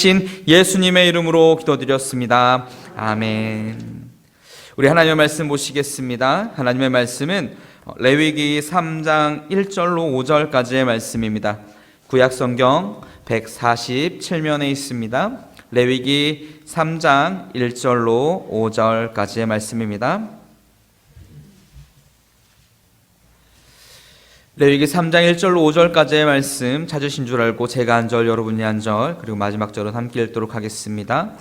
되신 예수님의 이름으로 기도드렸습니다. 아멘. 우리 하나님의 말씀 보시겠습니다. 하나님의 말씀은 레위기 3장 1절로 5절까지의 말씀입니다. 구약성경 147면에 있습니다. 레위기 3장 1절로 5절까지의 말씀입니다. 레위기 3장 1절로 5절까지의 말씀 찾으신 줄 알고 제가 한 절, 여러분이 한 절, 그리고 마지막 절은 함께 읽도록 하겠습니다.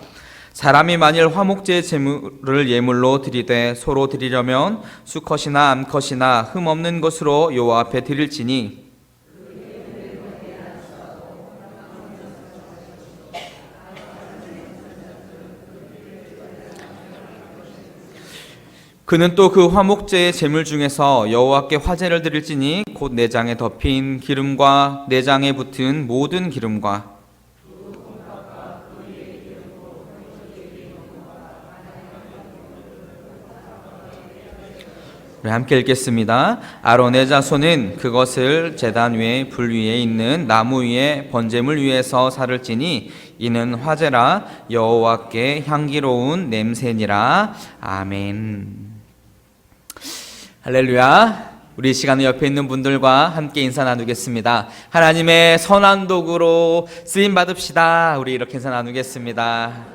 사람이 만일 화목제의 제물을 예물로 드리되 소로 드리려면 수컷이나 암컷이나 흠 없는 것으로 여호와 앞에 드릴지니 그는 또 그 화목제의 제물 중에서 여호와께 화제를 드릴지니 곧 내장에 덮인 기름과 내장에 붙은 모든 기름과 함께 읽겠습니다. 아론의 자손은 그것을 제단 위에 불 위에 있는 나무 위에 번제물 위에서 살을지니 이는 화제라 여호와께 향기로운 냄새니라. 아멘. 할렐루야. 우리 이 시간에 옆에 있는 분들과 함께 인사 나누겠습니다. 하나님의 선한 도구로 쓰임 받읍시다. 우리 이렇게 인사 나누겠습니다.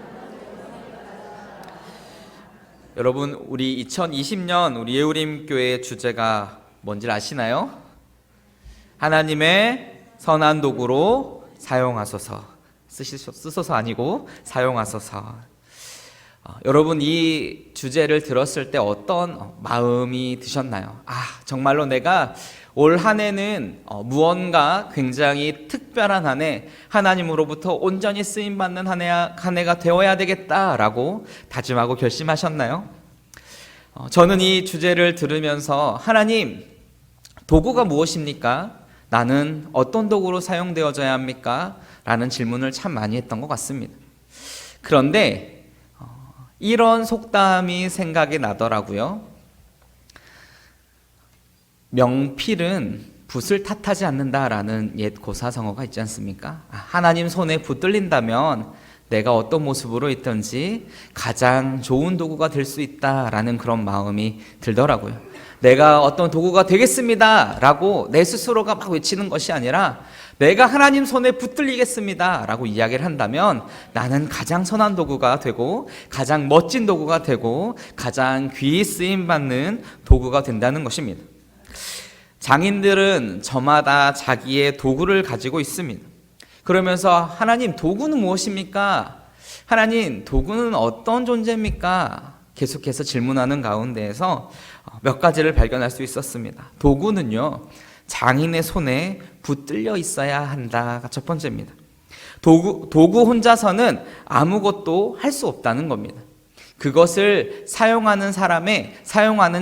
여러분, 우리 2020년 우리 예우림 교회의 주제가 뭔지 아시나요? 하나님의 선한 도구로 사용하소서. 쓰소서 아니고 사용하소서. 여러분, 이 주제를 들었을 때 어떤 마음이 드셨나요? 정말로 내가 올 한 해는 무언가 굉장히 특별한 한 해, 하나님으로부터 온전히 쓰임받는 한 해가 되어야 되겠다라고 다짐하고 결심하셨나요? 저는 이 주제를 들으면서 하나님, 도구가 무엇입니까? 나는 어떤 도구로 사용되어져야 합니까? 라는 질문을 참 많이 했던 것 같습니다. 그런데 이런 속담이 생각이 나더라고요. 명필은 붓을 탓하지 않는다라는 옛 고사성어가 있지 않습니까? 하나님 손에 붙들린다면 내가 어떤 모습으로 있든지 가장 좋은 도구가 될 수 있다라는 그런 마음이 들더라고요. 내가 어떤 도구가 되겠습니다 라고 내 스스로가 막 외치는 것이 아니라 내가 하나님 손에 붙들리겠습니다 라고 이야기를 한다면 나는 가장 선한 도구가 되고 가장 멋진 도구가 되고 가장 귀히 쓰임받는 도구가 된다는 것입니다. 장인들은 저마다 자기의 도구를 가지고 있습니다. 그러면서 하나님, 도구는 무엇입니까? 하나님, 도구는 어떤 존재입니까? 계속해서 질문하는 가운데에서 몇 가지를 발견할 수 있었습니다. 도구는요, 장인의 손에 붙들려 있어야 한다가 첫 번째입니다. 도구 혼자서는 아무것도 할 수 없다는 겁니다. 그것을 사용하는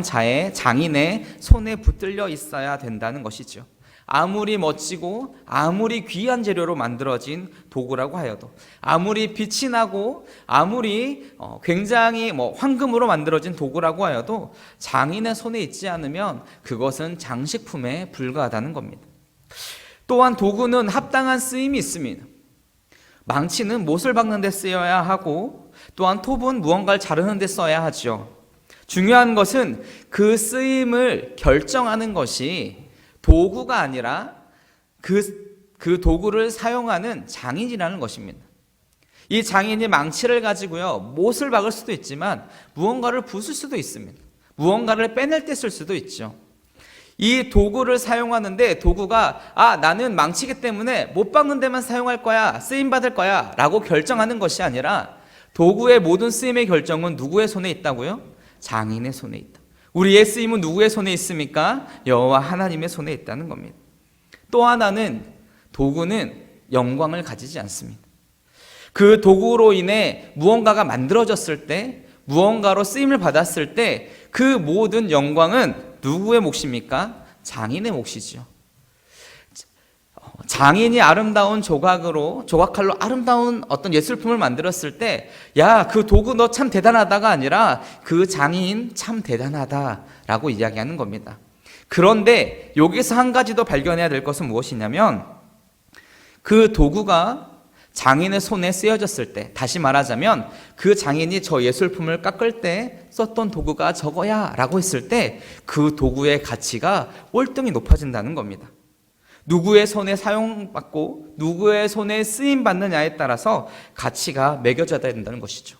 자의 장인의 손에 붙들려 있어야 된다는 것이죠. 아무리 멋지고 아무리 귀한 재료로 만들어진 도구라고 하여도, 아무리 빛이 나고 아무리 굉장히 황금으로 만들어진 도구라고 하여도 장인의 손에 있지 않으면 그것은 장식품에 불과하다는 겁니다. 또한 도구는 합당한 쓰임이 있습니다. 망치는 못을 박는 데 쓰여야 하고, 또한 톱은 무언가를 자르는 데 써야 하죠. 중요한 것은 그 쓰임을 결정하는 것이 도구가 아니라 그 도구를 사용하는 장인이라는 것입니다. 이 장인이 망치를 가지고요, 못을 박을 수도 있지만 무언가를 부술 수도 있습니다. 무언가를 빼낼 때 쓸 수도 있죠. 이 도구를 사용하는데 도구가 나는 망치기 때문에 못 박는 데만 사용할 거야, 쓰임받을 거야 라고 결정하는 것이 아니라 도구의 모든 쓰임의 결정은 누구의 손에 있다고요? 장인의 손에 있다. 우리의 쓰임은 누구의 손에 있습니까? 여호와 하나님의 손에 있다는 겁니다. 또 하나는 도구는 영광을 가지지 않습니다. 그 도구로 인해 무언가가 만들어졌을 때, 무언가로 쓰임을 받았을 때 그 모든 영광은 누구의 몫입니까? 장인의 몫이죠. 장인이 아름다운 조각칼로 아름다운 어떤 예술품을 만들었을 때, 야, 그 도구 너 참 대단하다가 아니라 그 장인 참 대단하다라고 이야기하는 겁니다. 그런데 여기서 한 가지 더 발견해야 될 것은 무엇이냐면 그 도구가 장인의 손에 쓰여졌을 때, 다시 말하자면 그 장인이 저 예술품을 깎을 때 썼던 도구가 저거야 라고 했을 때 그 도구의 가치가 월등히 높아진다는 겁니다. 누구의 손에 사용받고 누구의 손에 쓰임받느냐에 따라서 가치가 매겨져야 된다는 것이죠.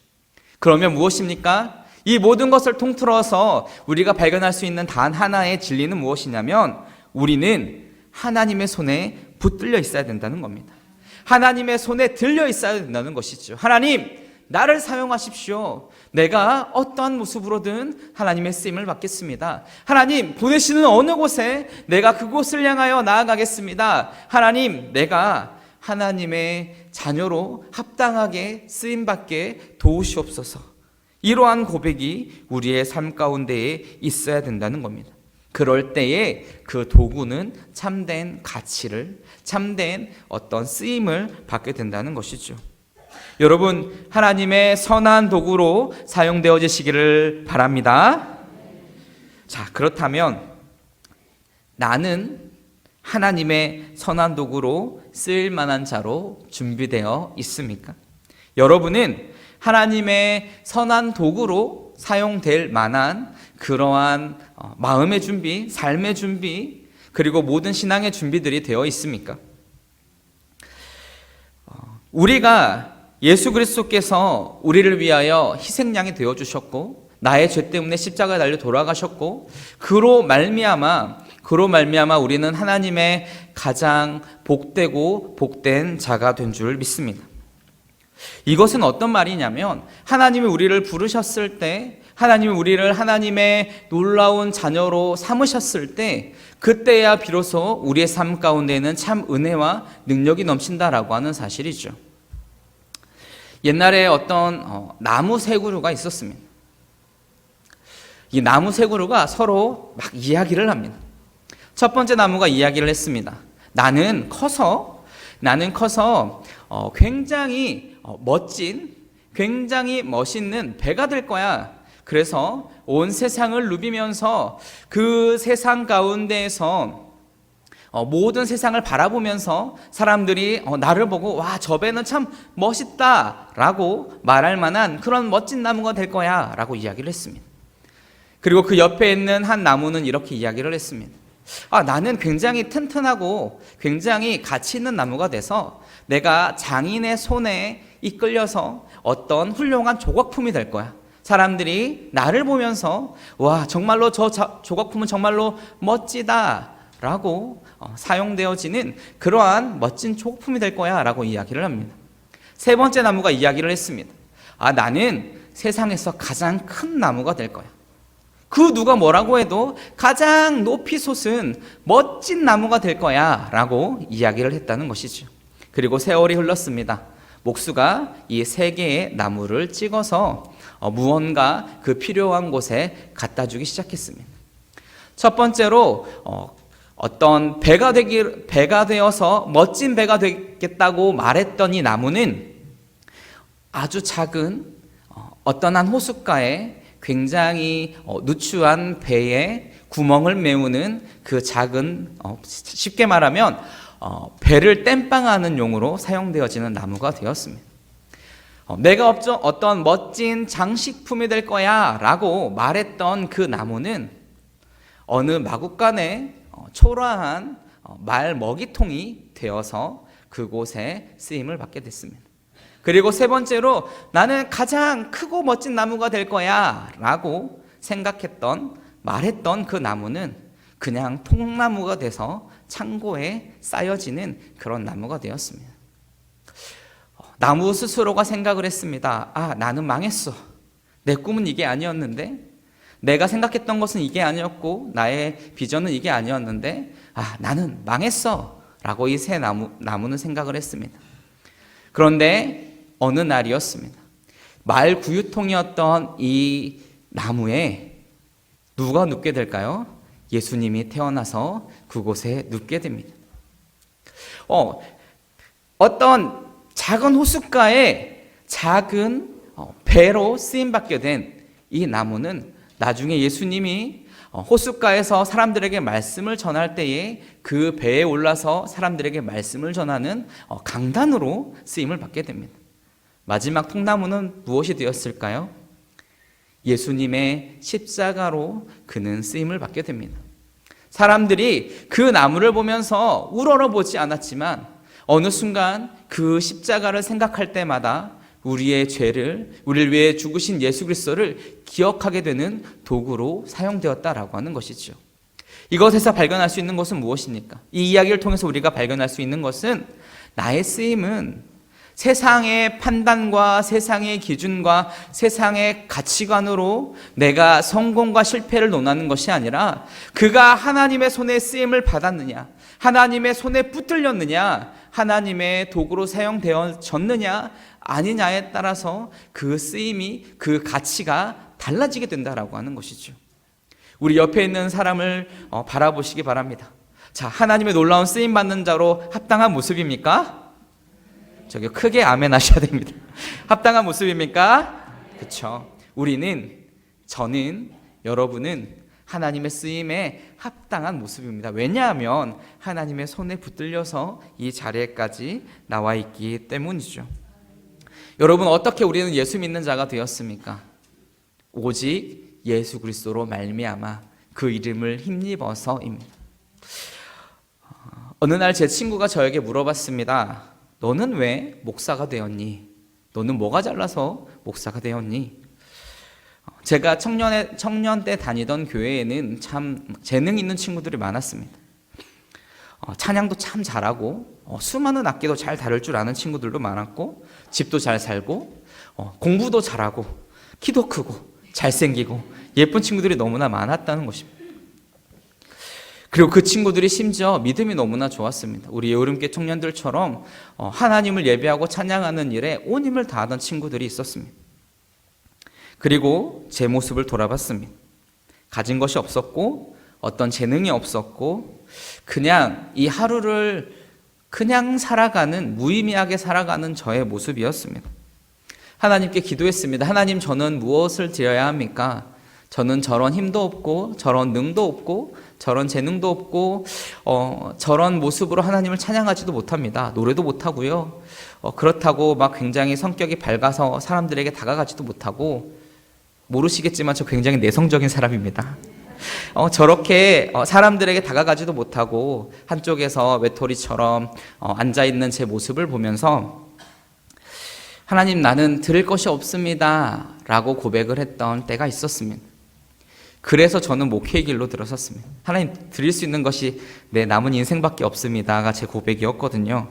그러면 무엇입니까? 이 모든 것을 통틀어서 우리가 발견할 수 있는 단 하나의 진리는 무엇이냐면 우리는 하나님의 손에 붙들려 있어야 된다는 겁니다. 하나님의 손에 들려 있어야 된다는 것이죠. 하나님, 나를 사용하십시오. 내가 어떠한 모습으로든 하나님의 쓰임을 받겠습니다. 하나님, 보내시는 어느 곳에 내가 그곳을 향하여 나아가겠습니다. 하나님, 내가 하나님의 자녀로 합당하게 쓰임받게 도우시옵소서. 이러한 고백이 우리의 삶 가운데에 있어야 된다는 겁니다. 그럴 때에 그 도구는 참된 가치를, 참된 어떤 쓰임을 받게 된다는 것이죠. 여러분, 하나님의 선한 도구로 사용되어지시기를 바랍니다. 자, 그렇다면 나는 하나님의 선한 도구로 쓰일 만한 자로 준비되어 있습니까? 여러분은 하나님의 선한 도구로 사용될 만한 그러한 마음의 준비, 삶의 준비, 그리고 모든 신앙의 준비들이 되어 있습니까? 우리가 예수 그리스도께서 우리를 위하여 희생양이 되어 주셨고 나의 죄 때문에 십자가에 달려 돌아가셨고 그로 말미암아 우리는 하나님의 가장 복되고 복된 자가 된 줄 믿습니다. 이것은 어떤 말이냐면 하나님이 우리를 부르셨을 때, 하나님이 우리를 하나님의 놀라운 자녀로 삼으셨을 때 그때야 비로소 우리의 삶 가운데는 참 은혜와 능력이 넘친다라고 하는 사실이죠. 옛날에 어떤 나무 세 그루가 있었습니다. 이 나무 세 그루가 서로 막 이야기를 합니다. 첫 번째 나무가 이야기를 했습니다. 나는 커서 굉장히 멋진, 굉장히 멋있는 배가 될 거야. 그래서 온 세상을 누비면서 그 세상 가운데에서 모든 세상을 바라보면서 사람들이 나를 보고 와, 저 배는 참 멋있다 라고 말할 만한 그런 멋진 나무가 될 거야 라고 이야기를 했습니다. 그리고 그 옆에 있는 한 나무는 이렇게 이야기를 했습니다. 나는 굉장히 튼튼하고 굉장히 가치 있는 나무가 돼서 내가 장인의 손에 이끌려서 어떤 훌륭한 조각품이 될 거야. 사람들이 나를 보면서 와, 정말로 저 조각품은 정말로 멋지다 라고 사용되어지는 그러한 멋진 조각품이 될 거야 라고 이야기를 합니다. 세 번째 나무가 이야기를 했습니다. 나는 세상에서 가장 큰 나무가 될 거야. 그 누가 뭐라고 해도 가장 높이 솟은 멋진 나무가 될 거야 라고 이야기를 했다는 것이죠. 그리고 세월이 흘렀습니다. 목수가 이 세 개의 나무를 찍어서 무언가 그 필요한 곳에 갖다 주기 시작했습니다. 첫 번째로 어떤 배가 되어서 멋진 배가 되겠다고 말했던 이 나무는 아주 작은 어떤 한 호숫가에 굉장히 누추한 배에 구멍을 메우는 그 작은, 쉽게 말하면 배를 땜빵하는 용으로 사용되어지는 나무가 되었습니다. 내가 어떤 멋진 장식품이 될 거야 라고 말했던 그 나무는 어느 마구간에 초라한 말 먹이통이 되어서 그곳에 쓰임을 받게 됐습니다. 그리고 세 번째로 나는 가장 크고 멋진 나무가 될 거야 라고 말했던 그 나무는 그냥 통나무가 돼서 창고에 쌓여지는 그런 나무가 되었습니다. 나무 스스로가 생각을 했습니다. 나는 망했어. 내 꿈은 이게 아니었는데, 내가 생각했던 것은 이게 아니었고 나의 비전은 이게 아니었는데 나는 망했어 라고 이 새 나무는 생각을 했습니다. 그런데 어느 날이었습니다. 말 구유통이었던 이 나무에 누가 눕게 될까요? 예수님이 태어나서 그곳에 눕게 됩니다. 어떤 작은 호숫가에 작은 배로 쓰임받게 된 이 나무는 나중에 예수님이 호숫가에서 사람들에게 말씀을 전할 때에 그 배에 올라서 사람들에게 말씀을 전하는 강단으로 쓰임을 받게 됩니다. 마지막 통나무는 무엇이 되었을까요? 예수님의 십자가로 그는 쓰임을 받게 됩니다. 사람들이 그 나무를 보면서 우러러보지 않았지만 어느 순간 그 십자가를 생각할 때마다 우리의 죄를, 우리를 위해 죽으신 예수 그리스도를 기억하게 되는 도구로 사용되었다라고 하는 것이죠. 이것에서 발견할 수 있는 것은 무엇입니까? 이 이야기를 통해서 우리가 발견할 수 있는 것은 나의 쓰임은 세상의 판단과 세상의 기준과 세상의 가치관으로 내가 성공과 실패를 논하는 것이 아니라 그가 하나님의 손에 쓰임을 받았느냐, 하나님의 손에 붙들렸느냐, 하나님의 도구로 사용되어졌느냐 아니냐에 따라서 그 쓰임이, 그 가치가 달라지게 된다라고 하는 것이죠. 우리 옆에 있는 사람을 바라보시기 바랍니다. 자, 하나님의 놀라운 쓰임 받는 자로 합당한 모습입니까? 저기 크게 아멘 하셔야 됩니다. 합당한 모습입니까? 그렇죠. 저는, 여러분은 하나님의 쓰임에 합당한 모습입니다. 왜냐하면 하나님의 손에 붙들려서 이 자리에까지 나와 있기 때문이죠. 여러분, 어떻게 우리는 예수 믿는 자가 되었습니까? 오직 예수 그리스도로 말미암아 그 이름을 힘입어서입니다. 어느 날 제 친구가 저에게 물어봤습니다. 너는 왜 목사가 되었니? 너는 뭐가 잘나서 목사가 되었니? 제가 청년 때 다니던 교회에는 참 재능 있는 친구들이 많았습니다. 찬양도 참 잘하고 수많은 악기도 잘 다룰 줄 아는 친구들도 많았고 집도 잘 살고 공부도 잘하고 키도 크고 잘생기고 예쁜 친구들이 너무나 많았다는 것입니다. 그리고 그 친구들이 심지어 믿음이 너무나 좋았습니다. 우리 여름교 청년들처럼 하나님을 예배하고 찬양하는 일에 온 힘을 다하던 친구들이 있었습니다. 그리고 제 모습을 돌아봤습니다. 가진 것이 없었고 어떤 재능이 없었고 그냥 이 하루를 그냥 살아가는, 무의미하게 살아가는 저의 모습이었습니다. 하나님께 기도했습니다. 하나님, 저는 무엇을 드려야 합니까? 저는 저런 힘도 없고 저런 능도 없고 저런 재능도 없고 저런 모습으로 하나님을 찬양하지도 못합니다. 노래도 못하고요. 그렇다고 막 굉장히 성격이 밝아서 사람들에게 다가가지도 못하고, 모르시겠지만 저 굉장히 내성적인 사람입니다. 저렇게 사람들에게 다가가지도 못하고 한쪽에서 외톨이처럼 앉아있는 제 모습을 보면서 하나님, 나는 드릴 것이 없습니다 라고 고백을 했던 때가 있었습니다. 그래서 저는 목회의 길로 들어섰습니다. 하나님, 드릴 수 있는 것이 내 남은 인생밖에 없습니다가 제 고백이었거든요.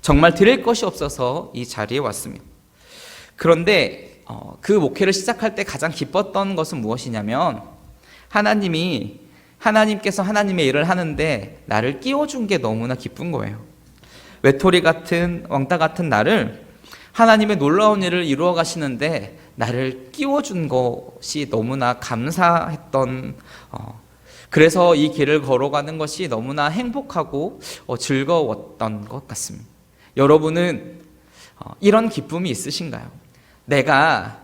정말 드릴 것이 없어서 이 자리에 왔습니다. 그런데 그 목회를 시작할 때 가장 기뻤던 것은 무엇이냐면 하나님께서 하나님의 일을 하는데 나를 끼워준 게 너무나 기쁜 거예요. 외톨이 같은, 왕따 같은 나를 하나님의 놀라운 일을 이루어 가시는데 나를 끼워준 것이 너무나 감사했던, 그래서 이 길을 걸어가는 것이 너무나 행복하고 즐거웠던 것 같습니다. 여러분은 이런 기쁨이 있으신가요? 내가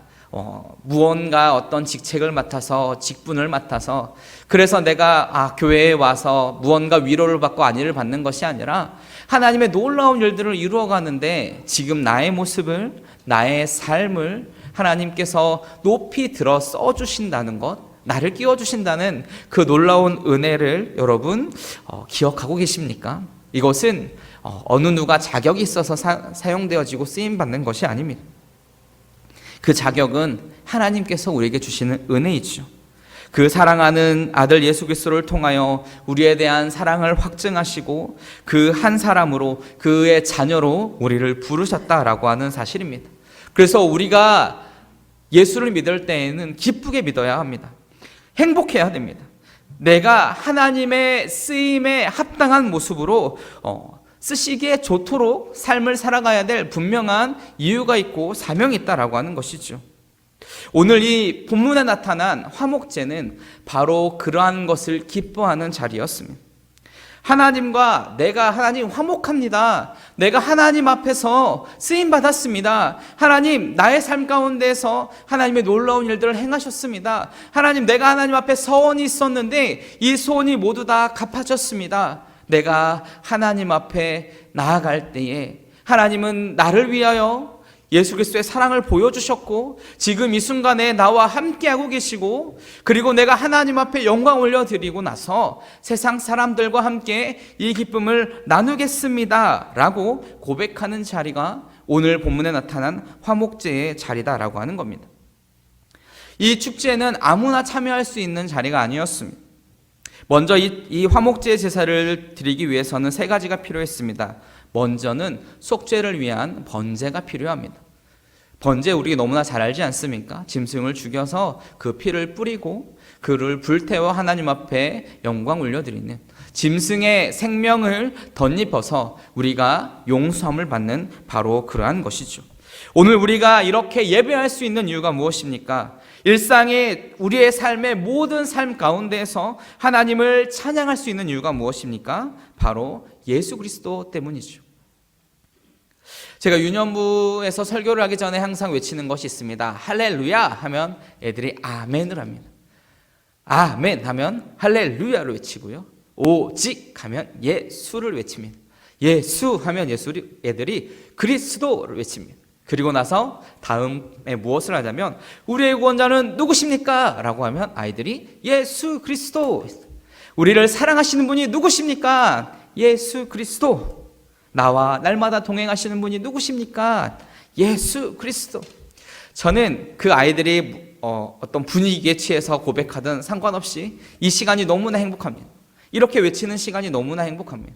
무언가 어떤 직책을 맡아서, 직분을 맡아서, 그래서 내가 교회에 와서 무언가 위로를 받고 안위를 받는 것이 아니라 하나님의 놀라운 일들을 이루어가는데 지금 나의 모습을, 나의 삶을 하나님께서 높이 들어 써주신다는 것, 나를 끼워주신다는 그 놀라운 은혜를 여러분 기억하고 계십니까? 이것은 어느 누가 자격이 있어서 사용되어지고 쓰임받는 것이 아닙니다. 그 자격은 하나님께서 우리에게 주시는 은혜이죠. 그 사랑하는 아들 예수 그리스도를 통하여 우리에 대한 사랑을 확증하시고 그 한 사람으로, 그의 자녀로 우리를 부르셨다라고 하는 사실입니다. 그래서 우리가 예수를 믿을 때에는 기쁘게 믿어야 합니다. 행복해야 됩니다. 내가 하나님의 쓰임에 합당한 모습으로 쓰시기에 좋도록 삶을 살아가야 될 분명한 이유가 있고 사명이 있다라고 하는 것이죠. 오늘 이 본문에 나타난 화목제는 바로 그러한 것을 기뻐하는 자리였습니다. 하나님과 내가 하나님 화목합니다. 내가 하나님 앞에서 쓰임 받았습니다. 하나님 나의 삶 가운데서 하나님의 놀라운 일들을 행하셨습니다. 하나님 내가 하나님 앞에 서원이 있었는데 이 소원이 모두 다 갚아졌습니다. 내가 하나님 앞에 나아갈 때에 하나님은 나를 위하여 예수 그리스도의 사랑을 보여주셨고 지금 이 순간에 나와 함께하고 계시고 그리고 내가 하나님 앞에 영광 올려드리고 나서 세상 사람들과 함께 이 기쁨을 나누겠습니다 라고 고백하는 자리가 오늘 본문에 나타난 화목제의 자리다라고 하는 겁니다. 이 축제는 아무나 참여할 수 있는 자리가 아니었습니다. 먼저 이 화목제 제사를 드리기 위해서는 세 가지가 필요했습니다. 먼저는 속죄를 위한 번제가 필요합니다. 번제 우리 너무나 잘 알지 않습니까? 짐승을 죽여서 그 피를 뿌리고 그를 불태워 하나님 앞에 영광 올려드리는 짐승의 생명을 덧입어서 우리가 용서함을 받는 바로 그러한 것이죠. 오늘 우리가 이렇게 예배할 수 있는 이유가 무엇입니까? 일상의 우리의 삶의 모든 삶 가운데에서 하나님을 찬양할 수 있는 이유가 무엇입니까? 바로 예수 그리스도 때문이죠. 제가 유년부에서 설교를 하기 전에 항상 외치는 것이 있습니다. 할렐루야 하면 애들이 아멘을 합니다. 아멘 하면 할렐루야를 외치고요. 오직 하면 예수를 외칩니다. 예수 하면 애들이 그리스도를 외칩니다. 그리고 나서 다음에 무엇을 하자면 우리의 구원자는 누구십니까? 라고 하면 아이들이 예수 그리스도. 우리를 사랑하시는 분이 누구십니까? 예수 그리스도. 나와 날마다 동행하시는 분이 누구십니까? 예수 그리스도. 저는 그 아이들이 어떤 분위기에 취해서 고백하든 상관없이 이 시간이 너무나 행복합니다. 이렇게 외치는 시간이 너무나 행복합니다.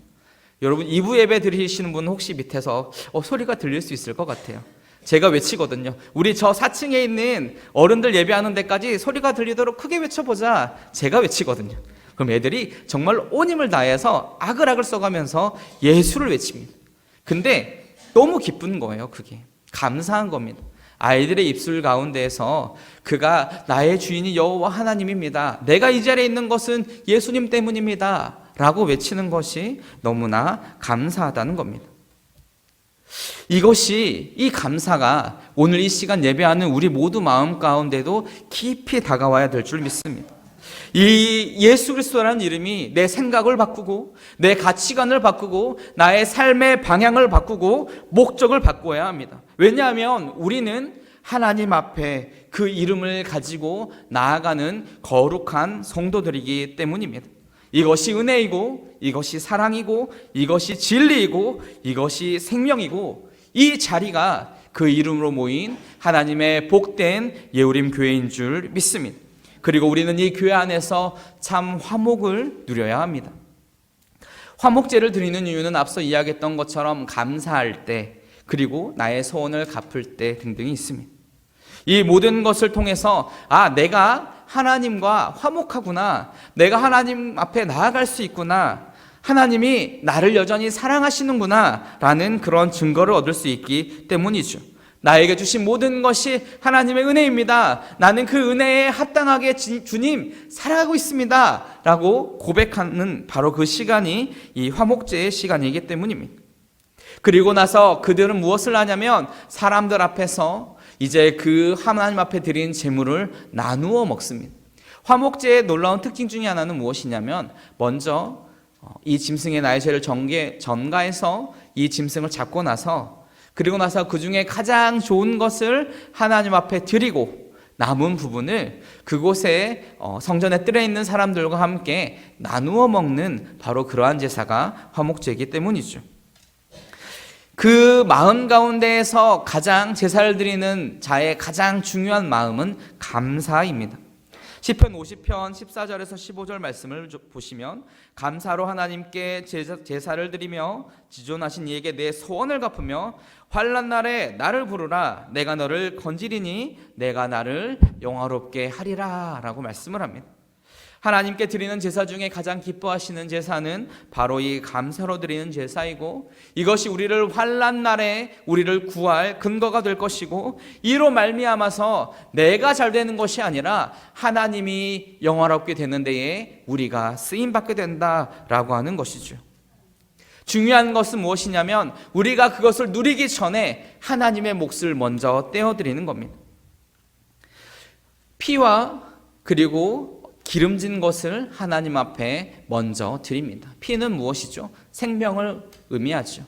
여러분 2부 예배 드리시는 분 혹시 밑에서 소리가 들릴 수 있을 것 같아요. 제가 외치거든요. 우리 저 4층에 있는 어른들 예배하는 데까지 소리가 들리도록 크게 외쳐보자. 제가 외치거든요. 그럼 애들이 정말 온 힘을 다해서 아글아글 써가면서 예수를 외칩니다. 근데 너무 기쁜 거예요. 그게 감사한 겁니다. 아이들의 입술 가운데에서 그가 나의 주인이 여호와 하나님입니다. 내가 이 자리에 있는 것은 예수님 때문입니다 라고 외치는 것이 너무나 감사하다는 겁니다. 이 감사가 오늘 이 시간 예배하는 우리 모두 마음 가운데도 깊이 다가와야 될 줄 믿습니다. 이 예수 그리스도라는 이름이 내 생각을 바꾸고 내 가치관을 바꾸고 나의 삶의 방향을 바꾸고 목적을 바꿔야 합니다. 왜냐하면 우리는 하나님 앞에 그 이름을 가지고 나아가는 거룩한 성도들이기 때문입니다. 이것이 은혜이고 이것이 사랑이고 이것이 진리이고 이것이 생명이고 이 자리가 그 이름으로 모인 하나님의 복된 예우림 교회인 줄 믿습니다. 그리고 우리는 이 교회 안에서 참 화목을 누려야 합니다. 화목제를 드리는 이유는 앞서 이야기했던 것처럼 감사할 때 그리고 나의 소원을 갚을 때 등등이 있습니다. 이 모든 것을 통해서 내가 하나님과 화목하구나. 내가 하나님 앞에 나아갈 수 있구나. 하나님이 나를 여전히 사랑하시는구나 라는 그런 증거를 얻을 수 있기 때문이죠. 나에게 주신 모든 것이 하나님의 은혜입니다. 나는 그 은혜에 합당하게 주님 사랑하고 있습니다 라고 고백하는 바로 그 시간이 이 화목제의 시간이기 때문입니다. 그리고 나서 그들은 무엇을 하냐면 사람들 앞에서 이제 그 하나님 앞에 드린 제물을 나누어 먹습니다. 화목제의 놀라운 특징 중에 하나는 무엇이냐면 먼저 이 짐승의 나의 죄를 전가해서 이 짐승을 잡고 나서 그리고 나서 그 중에 가장 좋은 것을 하나님 앞에 드리고 남은 부분을 그곳에 성전에 뜰에 있는 사람들과 함께 나누어 먹는 바로 그러한 제사가 화목제이기 때문이죠. 그 마음 가운데에서 가장 제사를 드리는 자의 가장 중요한 마음은 감사입니다. 시편 50편 14절에서 15절 말씀을 보시면 감사로 하나님께 제사를 드리며 지존하신 이에게 내 소원을 갚으며 환난 날에 나를 부르라 내가 너를 건지리니 내가 나를 영화롭게 하리라 라고 말씀을 합니다. 하나님께 드리는 제사 중에 가장 기뻐하시는 제사는 바로 이 감사로 드리는 제사이고, 이것이 우리를 환난 날에 우리를 구할 근거가 될 것이고, 이로 말미암아서 내가 잘 되는 것이 아니라 하나님이 영화롭게 되는 데에 우리가 쓰임 받게 된다라고 하는 것이죠. 중요한 것은 무엇이냐면 우리가 그것을 누리기 전에 하나님의 몫을 먼저 떼어드리는 겁니다. 피와 그리고 기름진 것을 하나님 앞에 먼저 드립니다. 피는 무엇이죠? 생명을 의미하죠.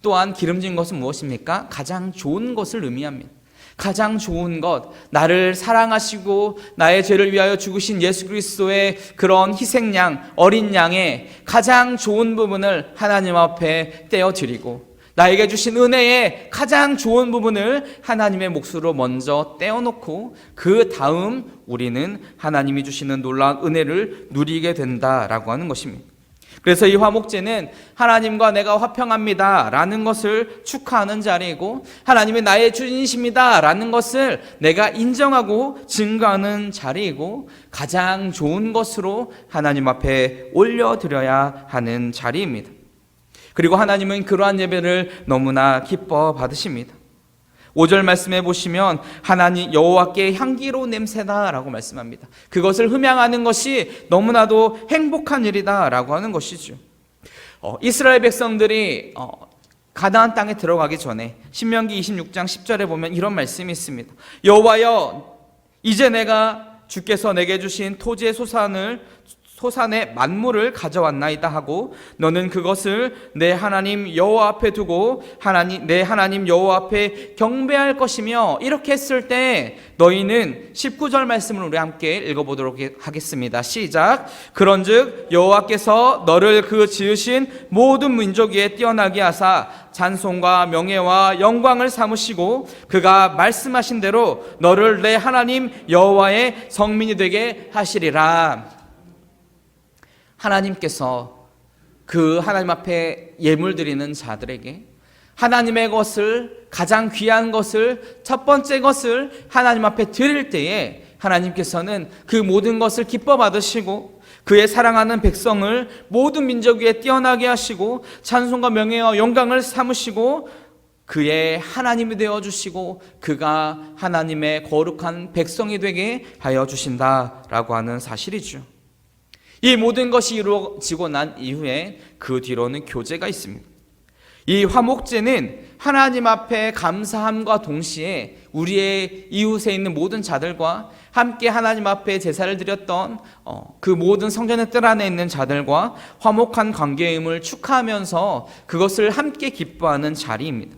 또한 기름진 것은 무엇입니까? 가장 좋은 것을 의미합니다. 가장 좋은 것, 나를 사랑하시고 나의 죄를 위하여 죽으신 예수 그리스도의 그런 희생양, 어린 양의 가장 좋은 부분을 하나님 앞에 떼어드리고, 나에게 주신 은혜의 가장 좋은 부분을 하나님의 몫으로 먼저 떼어놓고, 그 다음 우리는 하나님이 주시는 놀라운 은혜를 누리게 된다라고 하는 것입니다. 그래서 이 화목제는 하나님과 내가 화평합니다 라는 것을 축하하는 자리이고, 하나님이 나의 주인이십니다 라는 것을 내가 인정하고 증거하는 자리이고, 가장 좋은 것으로 하나님 앞에 올려드려야 하는 자리입니다. 그리고 하나님은 그러한 예배를 너무나 기뻐 받으십니다. 5절 말씀해 보시면 하나님 여호와께 향기로운 냄새다라고 말씀합니다. 그것을 흠양하는 것이 너무나도 행복한 일이다라고 하는 것이죠. 이스라엘 백성들이 가나안 땅에 들어가기 전에 신명기 26장 10절에 보면 이런 말씀이 있습니다. 여호와여, 이제 내가 주께서 내게 주신 토지의 소산의 만물을 가져왔나이다 하고, 너는 그것을 내 하나님 여호와 앞에 두고 내 하나님 여호와 앞에 경배할 것이며, 이렇게 했을 때 너희는 19절 말씀을 우리 함께 읽어보도록 하겠습니다. 시작. 그런즉 여호와께서 너를 그 지으신 모든 민족 위에 뛰어나게 하사 찬송과 명예와 영광을 삼으시고, 그가 말씀하신 대로 너를 내 하나님 여호와의 성민이 되게 하시리라. 하나님께서 그 하나님 앞에 예물 드리는 자들에게 하나님의 것을, 가장 귀한 것을, 첫 번째 것을 하나님 앞에 드릴 때에 하나님께서는 그 모든 것을 기뻐 받으시고, 그의 사랑하는 백성을 모든 민족 위에 뛰어나게 하시고 찬송과 명예와 영광을 삼으시고 그의 하나님이 되어주시고, 그가 하나님의 거룩한 백성이 되게 하여 주신다라고 하는 사실이죠. 이 모든 것이 이루어지고 난 이후에 그 뒤로는 교제가 있습니다. 이 화목제는 하나님 앞에 감사함과 동시에 우리의 이웃에 있는 모든 자들과 함께 하나님 앞에 제사를 드렸던 그 모든 성전의 뜰 안에 있는 자들과 화목한 관계임을 축하하면서 그것을 함께 기뻐하는 자리입니다.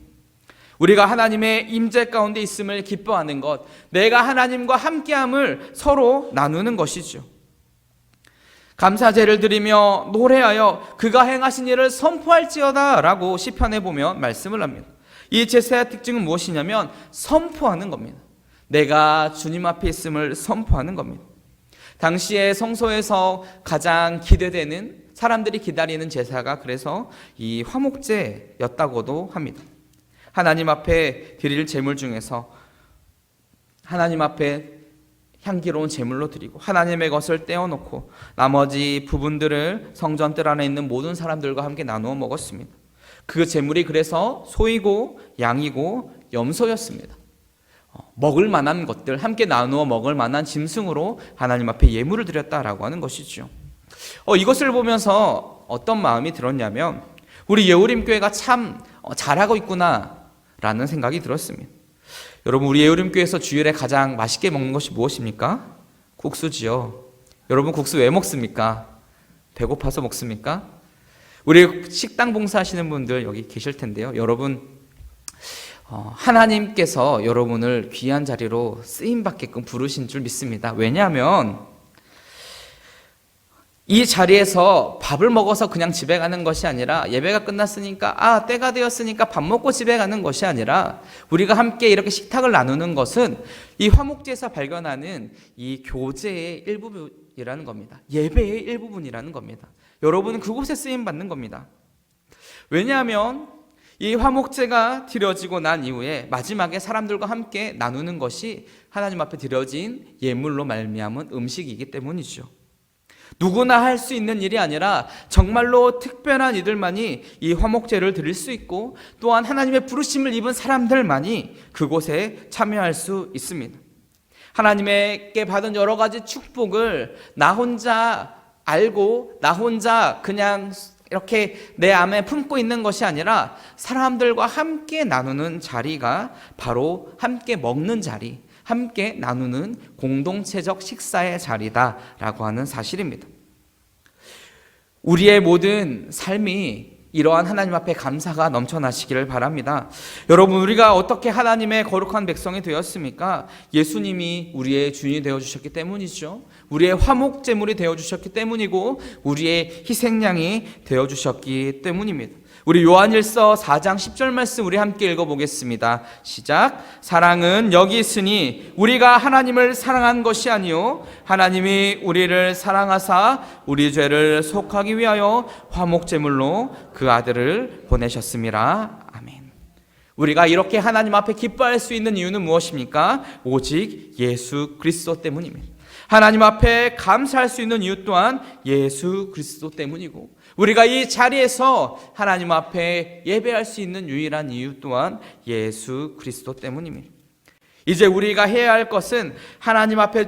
우리가 하나님의 임재 가운데 있음을 기뻐하는 것, 내가 하나님과 함께함을 서로 나누는 것이죠. 감사제를 드리며 노래하여 그가 행하신 일을 선포할지어다 라고 시편에 보면 말씀을 합니다. 이 제사의 특징은 무엇이냐면 선포하는 겁니다. 내가 주님 앞에 있음을 선포하는 겁니다. 당시에 성소에서 가장 기대되는, 사람들이 기다리는 제사가 그래서 이 화목제였다고도 합니다. 하나님 앞에 드릴 제물 중에서 하나님 앞에 향기로운 제물로 드리고 하나님의 것을 떼어놓고 나머지 부분들을 성전 뜰 안에 있는 모든 사람들과 함께 나누어 먹었습니다. 그 제물이 그래서 소이고 양이고 염소였습니다. 먹을 만한 것들, 함께 나누어 먹을 만한 짐승으로 하나님 앞에 예물을 드렸다라고 하는 것이죠. 이것을 보면서 어떤 마음이 들었냐면 우리 예우림교회가 참 잘하고 있구나라는 생각이 들었습니다. 여러분, 우리 예우림교회에서 주일에 가장 맛있게 먹는 것이 무엇입니까? 국수지요. 여러분, 국수 왜 먹습니까? 배고파서 먹습니까? 우리 식당 봉사하시는 분들 여기 계실 텐데요. 여러분, 하나님께서 여러분을 귀한 자리로 쓰임받게끔 부르신 줄 믿습니다. 왜냐하면 이 자리에서 밥을 먹어서 그냥 집에 가는 것이 아니라, 예배가 끝났으니까 때가 되었으니까 밥 먹고 집에 가는 것이 아니라, 우리가 함께 이렇게 식탁을 나누는 것은 이 화목제에서 발견하는 이 교제의 일부분이라는 겁니다. 예배의 일부분이라는 겁니다. 여러분은 그곳에 쓰임 받는 겁니다. 왜냐하면 이 화목제가 드려지고 난 이후에 마지막에 사람들과 함께 나누는 것이 하나님 앞에 드려진 예물로 말미암은 음식이기 때문이죠. 누구나 할 수 있는 일이 아니라 정말로 특별한 이들만이 이 화목제를 드릴 수 있고, 또한 하나님의 부르심을 입은 사람들만이 그곳에 참여할 수 있습니다. 하나님께 받은 여러 가지 축복을 나 혼자 알고 나 혼자 그냥 이렇게 내 안에 품고 있는 것이 아니라 사람들과 함께 나누는 자리가 바로 함께 먹는 자리, 함께 나누는 공동체적 식사의 자리다라고 하는 사실입니다. 우리의 모든 삶이 이러한 하나님 앞에 감사가 넘쳐나시기를 바랍니다. 여러분, 우리가 어떻게 하나님의 거룩한 백성이 되었습니까? 예수님이 우리의 주인이 되어주셨기 때문이죠. 우리의 화목제물이 되어주셨기 때문이고 우리의 희생양이 되어주셨기 때문입니다. 우리 요한일서 4장 10절 말씀 우리 함께 읽어보겠습니다. 시작. 사랑은 여기 있으니 우리가 하나님을 사랑한 것이 아니요 하나님이 우리를 사랑하사 우리 죄를 속하기 위하여 화목제물로 그 아들을 보내셨음이라. 아멘. 우리가 이렇게 하나님 앞에 기뻐할 수 있는 이유는 무엇입니까? 오직 예수 그리스도 때문입니다. 하나님 앞에 감사할 수 있는 이유 또한 예수 그리스도 때문이고, 우리가 이 자리에서 하나님 앞에 예배할 수 있는 유일한 이유 또한 예수 그리스도 때문입니다. 이제 우리가 해야 할 것은 하나님 앞에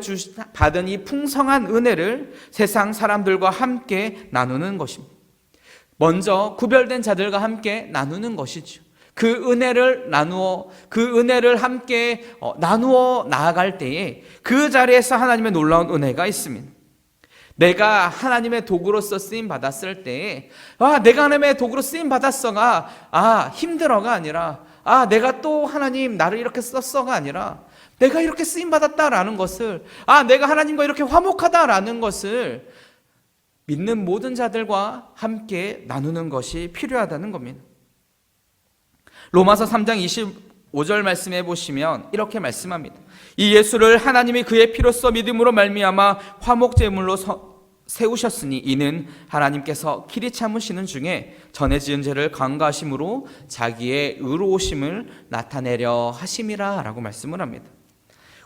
받은 이 풍성한 은혜를 세상 사람들과 함께 나누는 것입니다. 먼저 구별된 자들과 함께 나누는 것이죠. 그 은혜를 함께 나누어 나아갈 때에 그 자리에서 하나님의 놀라운 은혜가 있습니다. 내가 하나님의 도구로서 쓰임 받았을 때에 내가 하나님의 도구로 쓰임 받았어가 힘들어가 아니라 내가 또 하나님 나를 이렇게 썼어가 아니라 내가 이렇게 쓰임 받았다라는 것을 내가 하나님과 이렇게 화목하다라는 것을 믿는 모든 자들과 함께 나누는 것이 필요하다는 겁니다. 로마서 3장 25절 말씀해 보시면 이렇게 말씀합니다. 이 예수를 하나님이 그의 피로써 믿음으로 말미암아 화목제물로 세우셨으니 이는 하나님께서 길이 참으시는 중에 전에 지은 죄를 간과하심으로 자기의 의로우심을 나타내려 하심이라 라고 말씀을 합니다.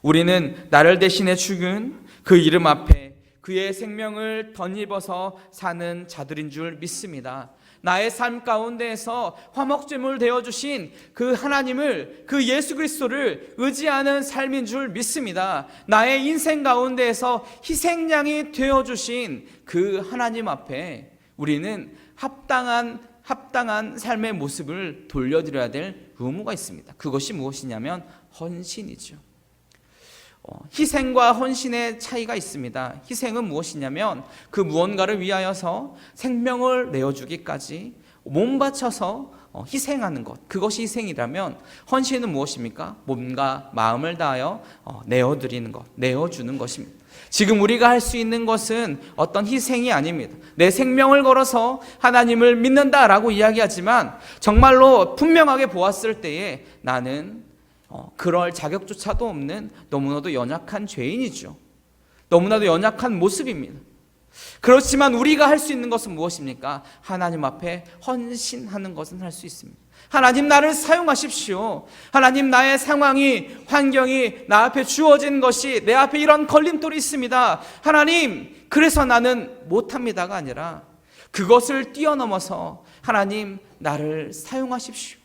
우리는 나를 대신해 죽은 그 이름 앞에 그의 생명을 덧입어서 사는 자들인 줄 믿습니다. 나의 삶 가운데에서 화목제물 되어주신 그 하나님을, 그 예수 그리스도를 의지하는 삶인 줄 믿습니다. 나의 인생 가운데에서 희생양이 되어주신 그 하나님 앞에 우리는 합당한 삶의 모습을 돌려드려야 될 의무가 있습니다. 그것이 무엇이냐면 헌신이죠. 희생과 헌신의 차이가 있습니다. 희생은 무엇이냐면 그 무언가를 위하여서 생명을 내어주기까지 몸 바쳐서 희생하는 것, 그것이 희생이라면, 헌신은 무엇입니까? 몸과 마음을 다하여 내어드리는 것, 내어주는 것입니다. 지금 우리가 할 수 있는 것은 어떤 희생이 아닙니다. 내 생명을 걸어서 하나님을 믿는다라고 이야기하지만 정말로 분명하게 보았을 때에 나는 그럴 자격조차도 없는 너무나도 연약한 죄인이죠. 너무나도 연약한 모습입니다. 그렇지만 우리가 할 수 있는 것은 무엇입니까? 하나님 앞에 헌신하는 것은 할 수 있습니다. 하나님, 나를 사용하십시오. 하나님, 나의 상황이, 환경이 나 앞에 주어진 것이, 내 앞에 이런 걸림돌이 있습니다. 하나님, 그래서 나는 못합니다가 아니라 그것을 뛰어넘어서 하나님, 나를 사용하십시오.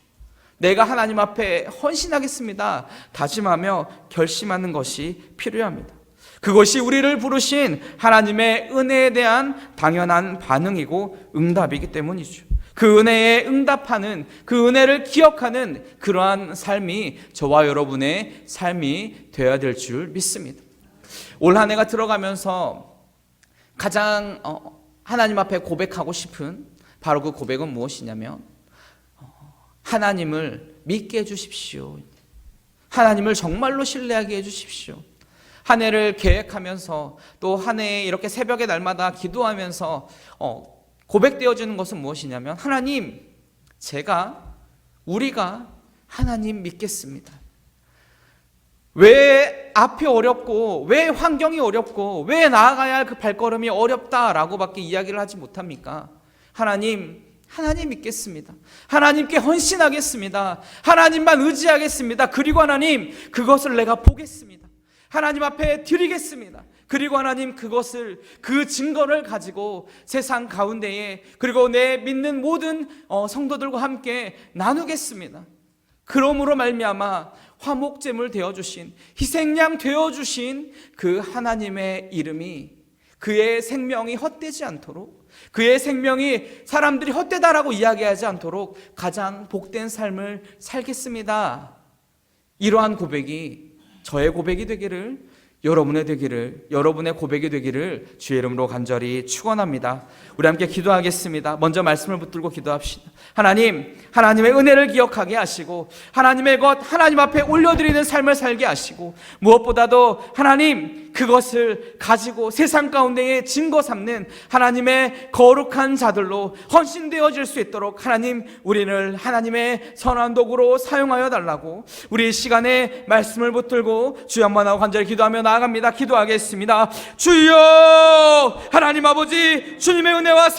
내가 하나님 앞에 헌신하겠습니다. 다짐하며 결심하는 것이 필요합니다. 그것이 우리를 부르신 하나님의 은혜에 대한 당연한 반응이고 응답이기 때문이죠. 그 은혜에 응답하는, 그 은혜를 기억하는 그러한 삶이 저와 여러분의 삶이 되어야 될 줄 믿습니다. 올 한 해가 들어가면서 가장 하나님 앞에 고백하고 싶은 바로 그 고백은 무엇이냐면 하나님을 믿게 해주십시오. 하나님을 정말로 신뢰하게 해주십시오. 한 해를 계획하면서 또 한 해에 이렇게 새벽에 날마다 기도하면서 고백되어지는 것은 무엇이냐면 하나님, 우리가 하나님 믿겠습니다. 왜 앞이 어렵고 왜 환경이 어렵고 왜 나아가야 할 그 발걸음이 어렵다라고 밖에 이야기를 하지 못합니까? 하나님 믿겠습니다. 하나님께 헌신하겠습니다. 하나님만 의지하겠습니다. 그리고 하나님, 그것을 내가 보겠습니다. 하나님 앞에 드리겠습니다. 그리고 하나님 그것을, 그 증거를 가지고 세상 가운데에, 그리고 내 믿는 모든 성도들과 함께 나누겠습니다. 그러므로 말미암아 화목제물 되어주신, 희생양 되어주신 그 하나님의 이름이, 그의 생명이 헛되지 않도록, 그의 생명이 사람들이 헛되다라고 이야기하지 않도록 가장 복된 삶을 살겠습니다. 이러한 고백이 저의 고백이 되기를, 여러분의 되기를, 여러분의 고백이 되기를 주의 이름으로 간절히 축원합니다. 우리 함께 기도하겠습니다. 먼저 말씀을 붙들고 기도합시다. 하나님, 하나님의 은혜를 기억하게 하시고 하나님의 것, 하나님 앞에 올려드리는 삶을 살게 하시고, 무엇보다도 하나님 그것을 가지고 세상 가운데에 증거 삼는 하나님의 거룩한 자들로 헌신되어질 수 있도록 하나님, 우리를 하나님의 선한 도구로 사용하여 달라고 우리 시간에 말씀을 붙들고 주여 한번 하고 간절히 기도하며 나아갑니다. 기도하겠습니다. 주여, 하나님 아버지, 주님의 은혜와